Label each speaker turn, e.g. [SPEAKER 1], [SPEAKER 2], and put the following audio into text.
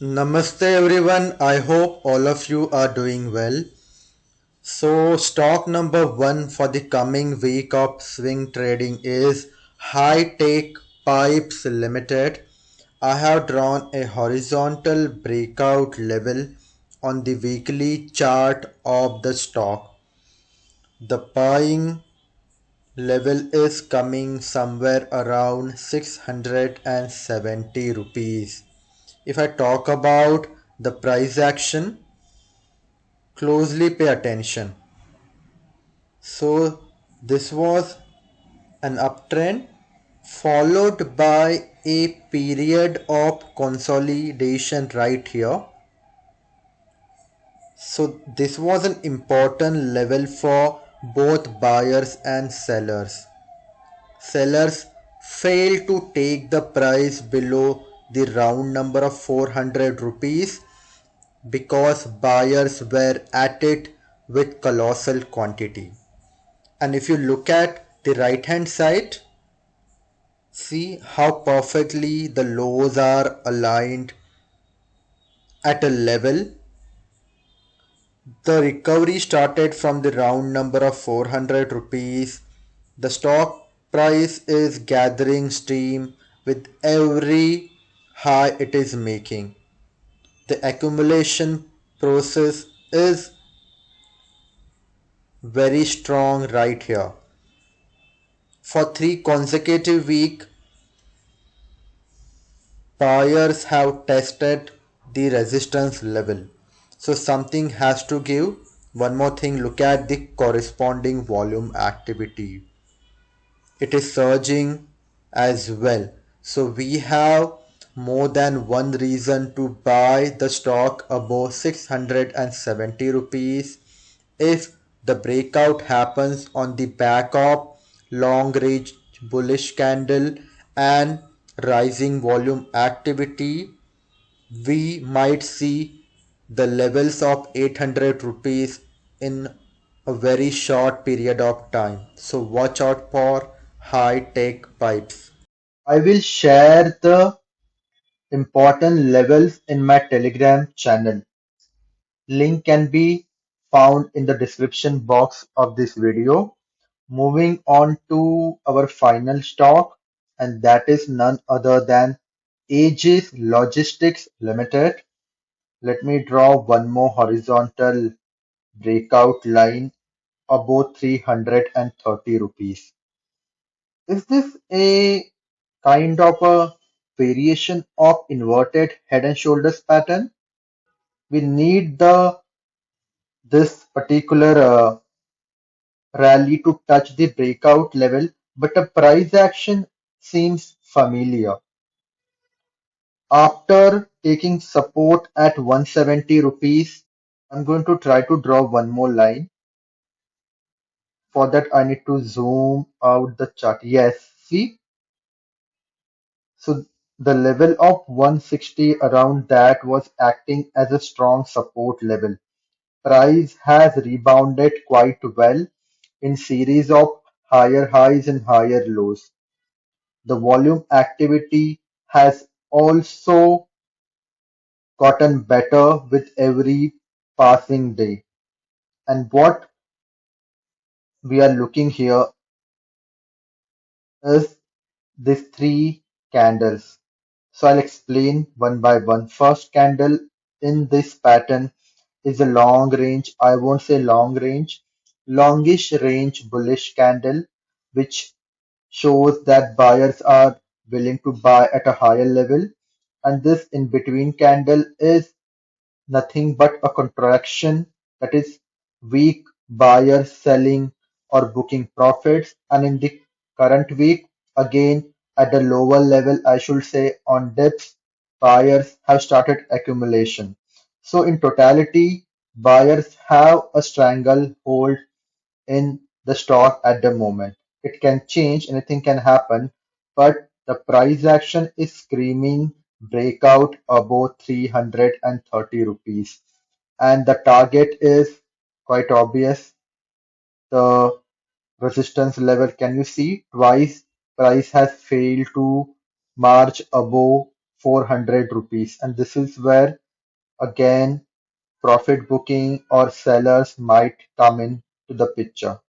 [SPEAKER 1] Namaste everyone. I hope all of you are doing well. So, stock number one for the coming week of swing trading is High Tech Pipes Limited. I have drawn a horizontal breakout level on the weekly chart of the stock. The buying level is coming somewhere around 670 rupees. If I talk about the price action, closely pay attention. So this was an uptrend followed by a period of consolidation right here. So this was an important level for both buyers and sellers. Sellers failed to take the price below the round number of 400 rupees because buyers were at it with colossal quantity. And if you look at the right hand side, see how perfectly the lows are aligned at a level. The recovery started from the round number of 400 rupees. The stock price is gathering steam with every high it is making. The accumulation process is very strong right here. For 3 consecutive weeks, buyers have tested the resistance level. So something has to give. One more thing, look at the corresponding volume activity. It is surging as well. So we have more than one reason to buy the stock above 670 rupees. If the breakout happens on the back of long range bullish candle and rising volume activity, we might see the levels of 800 rupees in a very short period of time. So watch out for high tech pipes. I will share the important levels in my Telegram channel. Link can be found in the description box of this video. Moving on to our final stock, and that is none other than Aegis Logistics Limited. Let me draw one more horizontal breakout line above 330 rupees. Is this a kind of a variation of inverted head and shoulders pattern? We need the this particular rally to touch the breakout level, but the price action seems familiar. After taking support at 170 rupees, I'm going to try to draw one more line. For that, I need to zoom out the chart. Yes, see? So the level of 160 around that was acting as a strong support level. Price has rebounded quite well in series of higher highs and higher lows. The volume activity has also gotten better with every passing day. And what we are looking here is these three candles. So I'll explain one by one. First candle in this pattern is a long range, I won't say long range, longish range bullish candle, which shows that buyers are willing to buy at a higher level. And this in between candle is nothing but a contraction, that is weak buyers selling or booking profits. And in the current week, again at a lower level, I should say on dips, buyers have started accumulation. So in totality, buyers have a stranglehold in the stock at the moment. It can change, anything can happen, but the price action is screaming breakout above 330 rupees. And the target is quite obvious. The resistance level, can you see? Twice price has failed to march above 400 rupees. And this is where again profit booking or sellers might come in to the picture.